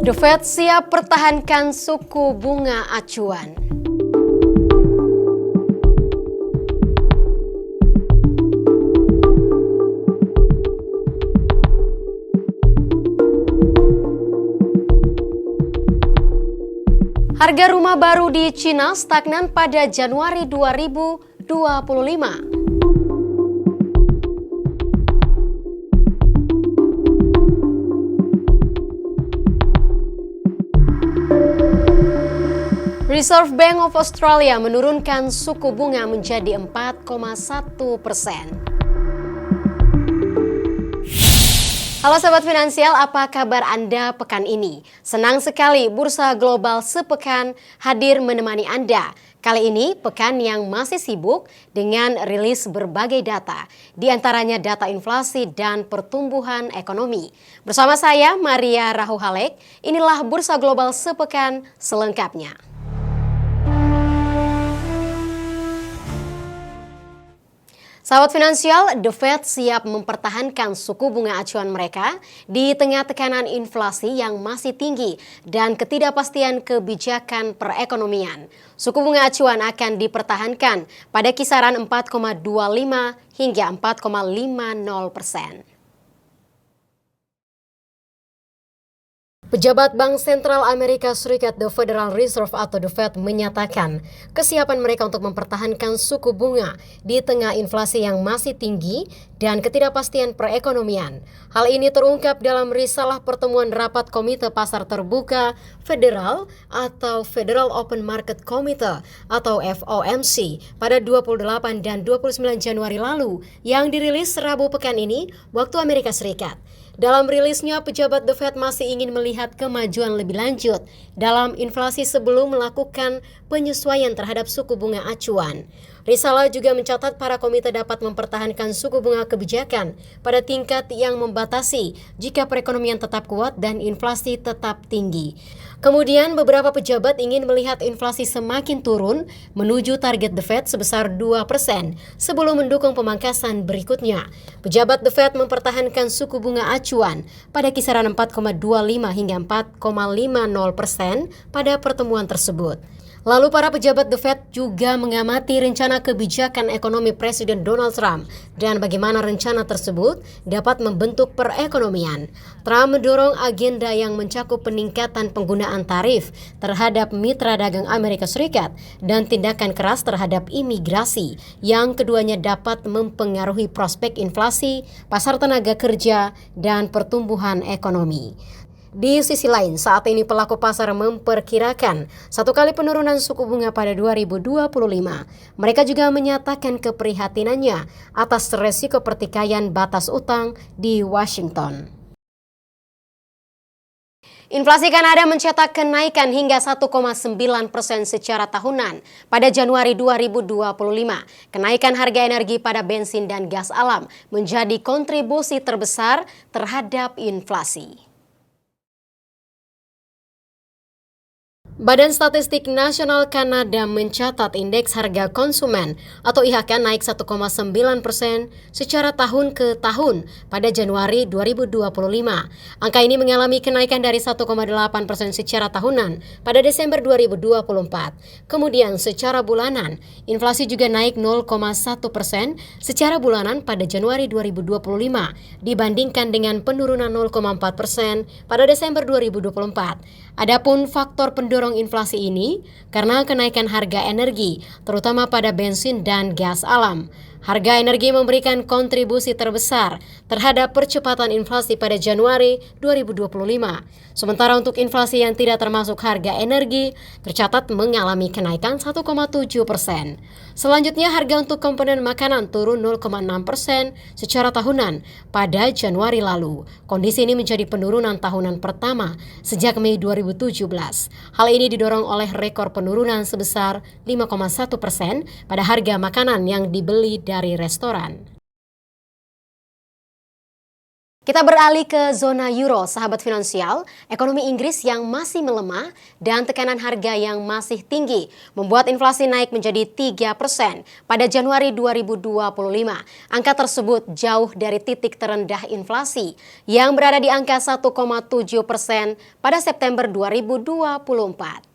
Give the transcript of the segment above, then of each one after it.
The Fed siap pertahankan suku bunga acuan. Harga rumah baru di Cina stagnan pada Januari 2025. Reserve Bank of Australia menurunkan suku bunga menjadi 4,1%. Halo Sobat Finansial, apa kabar Anda pekan ini? Senang sekali Bursa Global sepekan hadir menemani Anda. Kali ini pekan yang masih sibuk dengan rilis berbagai data, di antaranya data inflasi dan pertumbuhan ekonomi. Bersama saya Maria Rahuhalek, inilah Bursa Global sepekan selengkapnya. Sahabat Finansial, The Fed siap mempertahankan suku bunga acuan mereka di tengah tekanan inflasi yang masih tinggi dan ketidakpastian kebijakan perekonomian. Suku bunga acuan akan dipertahankan pada kisaran 4,25 hingga 4,50%. Pejabat Bank Sentral Amerika Serikat The Federal Reserve atau The Fed menyatakan kesiapan mereka untuk mempertahankan suku bunga di tengah inflasi yang masih tinggi dan ketidakpastian perekonomian. Hal ini terungkap dalam risalah pertemuan rapat Komite Pasar Terbuka Federal atau Federal Open Market Committee atau FOMC pada 28 dan 29 Januari lalu yang dirilis Rabu pekan ini waktu Amerika Serikat. Dalam rilisnya, pejabat The Fed masih ingin melihat kemajuan lebih lanjut dalam inflasi sebelum melakukan penyesuaian terhadap suku bunga acuan. Risalah juga mencatat para komite dapat mempertahankan suku bunga kebijakan pada tingkat yang membatasi jika perekonomian tetap kuat dan inflasi tetap tinggi. Kemudian beberapa pejabat ingin melihat inflasi semakin turun menuju target The Fed sebesar 2% sebelum mendukung pemangkasan berikutnya. Pejabat The Fed mempertahankan suku bunga acuan pada kisaran 4,25 hingga 4,50% pada pertemuan tersebut. Lalu para pejabat The Fed juga mengamati rencana kebijakan ekonomi Presiden Donald Trump dan bagaimana rencana tersebut dapat membentuk perekonomian. Trump mendorong agenda yang mencakup peningkatan penggunaan tarif terhadap mitra dagang Amerika Serikat dan tindakan keras terhadap imigrasi yang keduanya dapat mempengaruhi prospek inflasi, pasar tenaga kerja, dan pertumbuhan ekonomi. Di sisi lain, saat ini pelaku pasar memperkirakan satu kali penurunan suku bunga pada 2025. Mereka juga menyatakan keprihatinannya atas resiko pertikaian batas utang di Washington. Inflasi Kanada mencetak kenaikan hingga 1,9% secara tahunan pada Januari 2025. Kenaikan harga energi pada bensin dan gas alam menjadi kontribusi terbesar terhadap inflasi. Badan Statistik Nasional Kanada mencatat indeks harga konsumen atau IHK naik 1,9% secara tahun ke tahun pada Januari 2025. Angka ini mengalami kenaikan dari 1,8% secara tahunan pada Desember 2024. Kemudian secara bulanan, inflasi juga naik 0,1% secara bulanan pada Januari 2025 dibandingkan dengan penurunan 0,4% pada Desember 2024. Adapun faktor pendorong inflasi ini karena kenaikan harga energi, terutama pada bensin dan gas alam. Harga energi memberikan kontribusi terbesar terhadap percepatan inflasi pada Januari 2025. Sementara untuk inflasi yang tidak termasuk harga energi, tercatat mengalami kenaikan 1,7%. Selanjutnya, harga untuk komponen makanan turun 0,6% secara tahunan pada Januari lalu. Kondisi ini menjadi penurunan tahunan pertama sejak Mei 2017. Hal ini didorong oleh rekor penurunan sebesar 5,1% pada harga makanan yang dibeli dari restoran. Kita beralih ke zona euro, sahabat finansial. Ekonomi Inggris yang masih melemah dan tekanan harga yang masih tinggi membuat inflasi naik menjadi 3% pada Januari 2025. Angka tersebut jauh dari titik terendah inflasi yang berada di angka 1,7% pada September 2024.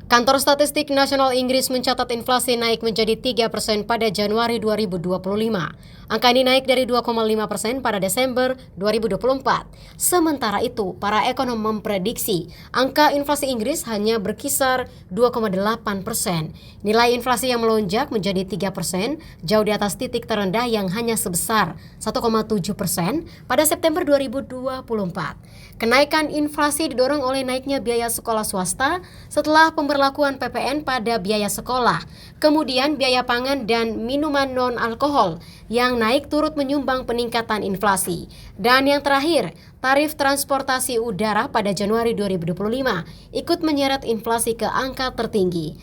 Kantor Statistik Nasional Inggris mencatat inflasi naik menjadi 3% pada Januari 2025. Angka ini naik dari 2,5% pada Desember 2024. Sementara itu, para ekonom memprediksi angka inflasi Inggris hanya berkisar 2,8%. Nilai inflasi yang melonjak menjadi 3%, jauh di atas titik terendah yang hanya sebesar 1,7% pada September 2024. Kenaikan inflasi didorong oleh naiknya biaya sekolah swasta setelah pemberlakuan PPN pada biaya sekolah. Kemudian biaya pangan dan minuman non-alkohol yang naik turut menyumbang peningkatan inflasi. Dan yang terakhir, tarif transportasi udara pada Januari 2025 ikut menyeret inflasi ke angka tertinggi.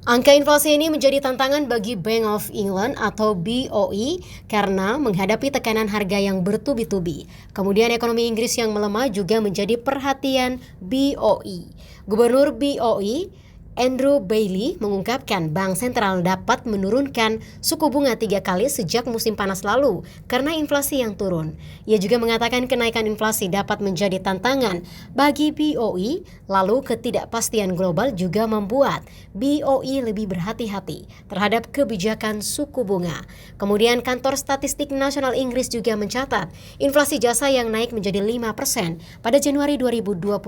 Angka inflasi ini menjadi tantangan bagi Bank of England atau BOE karena menghadapi tekanan harga yang bertubi-tubi. Kemudian ekonomi Inggris yang melemah juga menjadi perhatian BOE. Gubernur BOE Andrew Bailey mengungkapkan Bank Sentral dapat menurunkan suku bunga 3 kali sejak musim panas lalu karena inflasi yang turun. Ia juga mengatakan kenaikan inflasi dapat menjadi tantangan bagi BOE, lalu ketidakpastian global juga membuat BOE lebih berhati-hati terhadap kebijakan suku bunga. Kemudian kantor Statistik Nasional Inggris juga mencatat inflasi jasa yang naik menjadi 5% pada Januari 2025.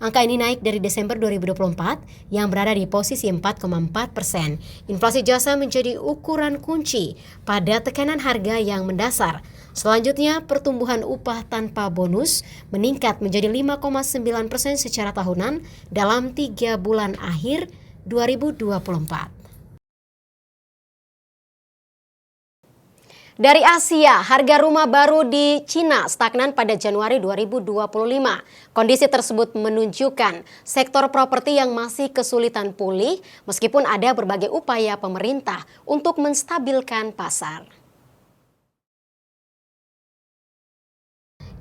Angka ini naik dari Desember 2024 yang berada di posisi 4,4%. Inflasi jasa menjadi ukuran kunci pada tekanan harga yang mendasar. Selanjutnya, pertumbuhan upah tanpa bonus meningkat menjadi 5,9% secara tahunan dalam 3 bulan akhir 2024. Dari Asia, harga rumah baru di Cina stagnan pada Januari 2025. Kondisi tersebut menunjukkan sektor properti yang masih kesulitan pulih meskipun ada berbagai upaya pemerintah untuk menstabilkan pasar.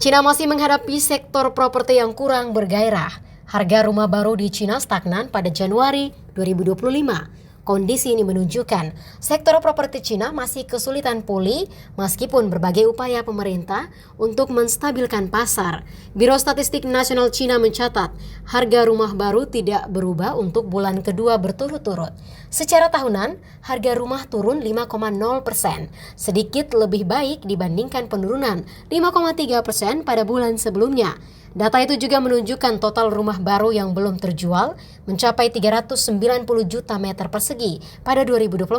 Cina masih menghadapi sektor properti yang kurang bergairah. Harga rumah baru di Cina stagnan pada Januari 2025. Kondisi ini menunjukkan sektor properti Cina masih kesulitan pulih meskipun berbagai upaya pemerintah untuk menstabilkan pasar. Biro Statistik Nasional Cina mencatat harga rumah baru tidak berubah untuk bulan kedua berturut-turut. Secara tahunan, harga rumah turun 5,0%, sedikit lebih baik dibandingkan penurunan 5,3% pada bulan sebelumnya. Data itu juga menunjukkan total rumah baru yang belum terjual mencapai 390 juta meter persegi pada 2024,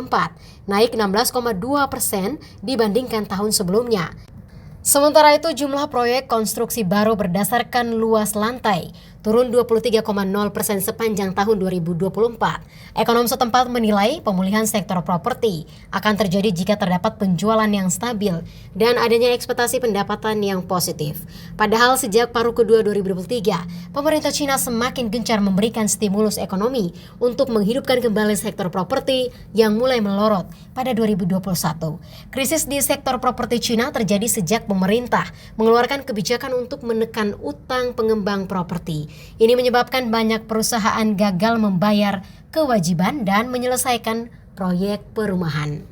naik 16,2% dibandingkan tahun sebelumnya. Sementara itu jumlah proyek konstruksi baru berdasarkan luas lantai turun 23,0% sepanjang tahun 2024. Ekonom setempat menilai pemulihan sektor properti akan terjadi jika terdapat penjualan yang stabil dan adanya ekspektasi pendapatan yang positif. Padahal sejak paruh kedua 2023, pemerintah Cina semakin gencar memberikan stimulus ekonomi untuk menghidupkan kembali sektor properti yang mulai melorot pada 2021. Krisis di sektor properti Cina terjadi sejak pemerintah mengeluarkan kebijakan untuk menekan utang pengembang properti. Ini menyebabkan banyak perusahaan gagal membayar kewajiban dan menyelesaikan proyek perumahan.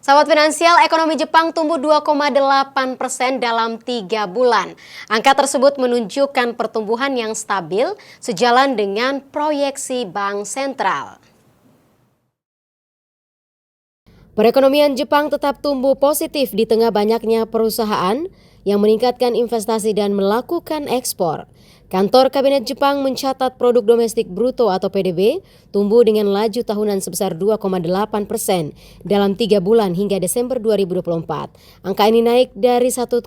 Sahabat finansial, ekonomi Jepang tumbuh 2,8% dalam 3 bulan. Angka tersebut menunjukkan pertumbuhan yang stabil sejalan dengan proyeksi Bank Sentral. Perekonomian Jepang tetap tumbuh positif di tengah banyaknya perusahaan yang meningkatkan investasi dan melakukan ekspor. Kantor Kabinet Jepang mencatat produk domestik bruto atau PDB tumbuh dengan laju tahunan sebesar 2,8% dalam 3 bulan hingga Desember 2024. Angka ini naik dari 1,7%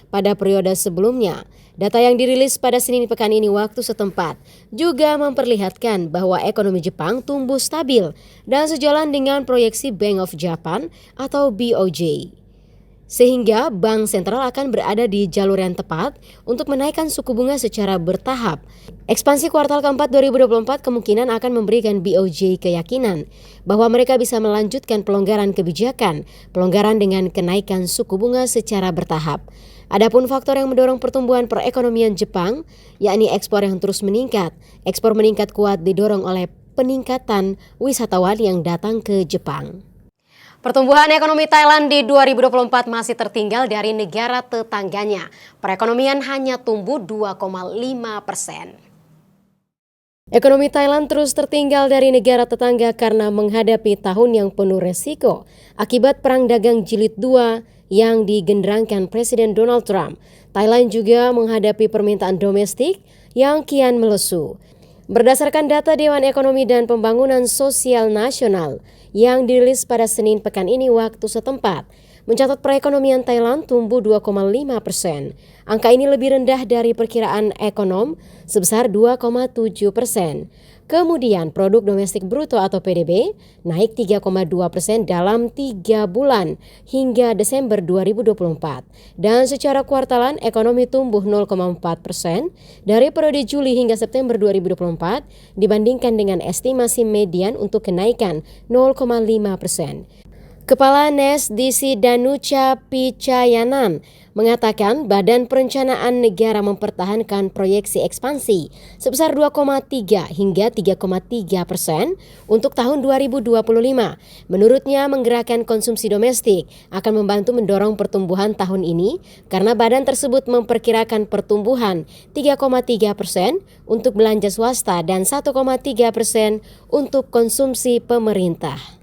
pada periode sebelumnya. Data yang dirilis pada Senin pekan ini waktu setempat juga memperlihatkan bahwa ekonomi Jepang tumbuh stabil dan sejalan dengan proyeksi Bank of Japan atau BOJ. Sehingga bank sentral akan berada di jalur yang tepat untuk menaikkan suku bunga secara bertahap. Ekspansi kuartal keempat 2024 kemungkinan akan memberikan BOJ keyakinan bahwa mereka bisa melanjutkan pelonggaran kebijakan, pelonggaran dengan kenaikan suku bunga secara bertahap. Adapun faktor yang mendorong pertumbuhan perekonomian Jepang, yakni ekspor yang terus meningkat. Ekspor meningkat kuat didorong oleh peningkatan wisatawan yang datang ke Jepang. Pertumbuhan ekonomi Thailand di 2024 masih tertinggal dari negara tetangganya. Perekonomian hanya tumbuh 2,5%. Ekonomi Thailand terus tertinggal dari negara tetangga karena menghadapi tahun yang penuh resiko akibat perang dagang jilid 2 yang digenderangkan Presiden Donald Trump. Thailand juga menghadapi permintaan domestik yang kian melesu. Berdasarkan data Dewan Ekonomi dan Pembangunan Sosial Nasional yang dirilis pada Senin pekan ini waktu setempat, mencatat perekonomian Thailand tumbuh 2,5%. Angka ini lebih rendah dari perkiraan ekonom sebesar 2,7%. Kemudian produk domestik bruto atau PDB naik 3,2% dalam 3 bulan hingga Desember 2024. Dan secara kuartalan ekonomi tumbuh 0,4% dari periode Juli hingga September 2024 dibandingkan dengan estimasi median untuk kenaikan 0,5%. Kepala NES Disi Danucha Pichayanan mengatakan Badan Perencanaan Negara mempertahankan proyeksi ekspansi sebesar 2,3 hingga 3,3% untuk tahun 2025. Menurutnya, menggerakkan konsumsi domestik akan membantu mendorong pertumbuhan tahun ini karena badan tersebut memperkirakan pertumbuhan 3,3% untuk belanja swasta dan 1,3% untuk konsumsi pemerintah.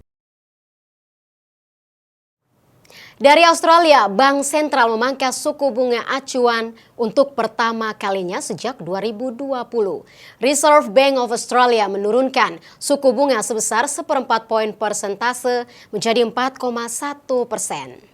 Dari Australia, Bank Sentral memangkas suku bunga acuan untuk pertama kalinya sejak 2020. Reserve Bank of Australia menurunkan suku bunga sebesar 1/4 poin persentase menjadi 4,1%.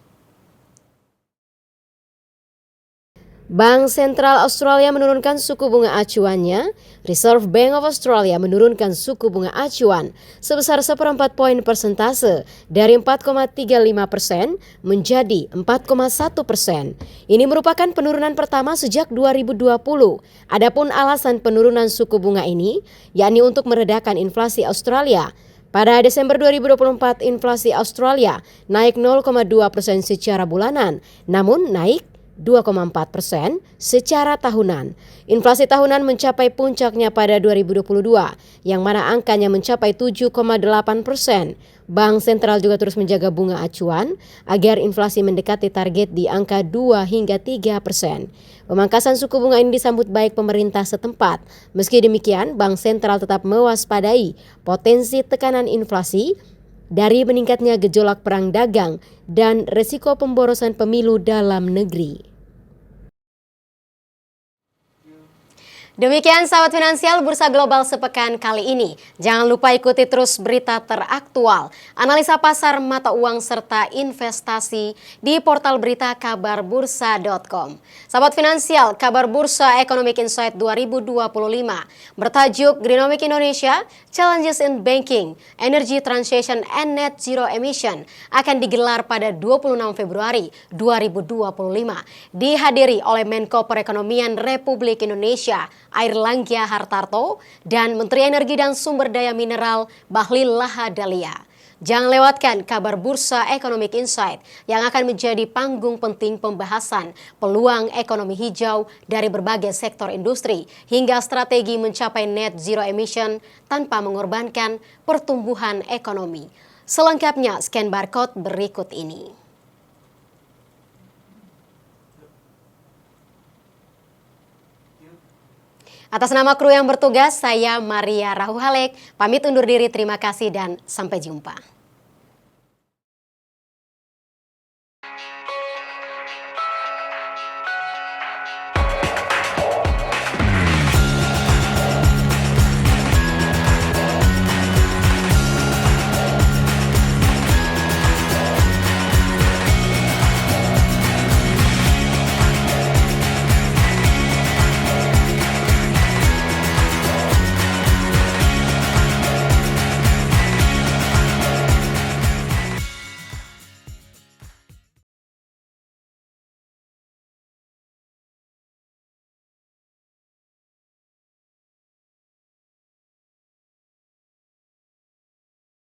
Bank Sentral Australia menurunkan suku bunga acuannya. Reserve Bank of Australia menurunkan suku bunga acuan sebesar 1/4 poin persentase dari 4,35% menjadi 4,1%. Ini merupakan penurunan pertama sejak 2020. Adapun alasan penurunan suku bunga ini yakni untuk meredakan inflasi Australia. Pada Desember 2024, inflasi Australia naik 0,2% secara bulanan, namun naik 2,4% secara tahunan. Inflasi tahunan mencapai puncaknya pada 2022, yang mana angkanya mencapai 7,8%. Bank Sentral juga terus menjaga bunga acuan agar inflasi mendekati target di angka 2 hingga 3%. Pemangkasan suku bunga ini disambut baik pemerintah setempat. Meski demikian, Bank Sentral tetap mewaspadai potensi tekanan inflasi dari meningkatnya gejolak perang dagang dan resiko pemborosan pemilu dalam negeri. Demikian sahabat finansial Bursa Global sepekan kali ini. Jangan lupa ikuti terus berita teraktual, analisa pasar mata uang serta investasi di portal berita kabarbursa.com. Sahabat finansial, Kabar Bursa Economic Insight 2025 bertajuk Greennomic Indonesia, Challenges in Banking, Energy Transition and Net Zero Emission akan digelar pada 26 Februari 2025. Dihadiri oleh Menko Perekonomian Republik Indonesia Airlangga Hartarto dan Menteri Energi dan Sumber Daya Mineral Bahlil Lahadalia. Jangan lewatkan Kabar Bursa Economic Insight yang akan menjadi panggung penting pembahasan peluang ekonomi hijau dari berbagai sektor industri hingga strategi mencapai net zero emission tanpa mengorbankan pertumbuhan ekonomi. Selengkapnya scan barcode berikut ini. Atas nama kru yang bertugas, saya Maria Rahuhalek, pamit undur diri, terima kasih dan sampai jumpa.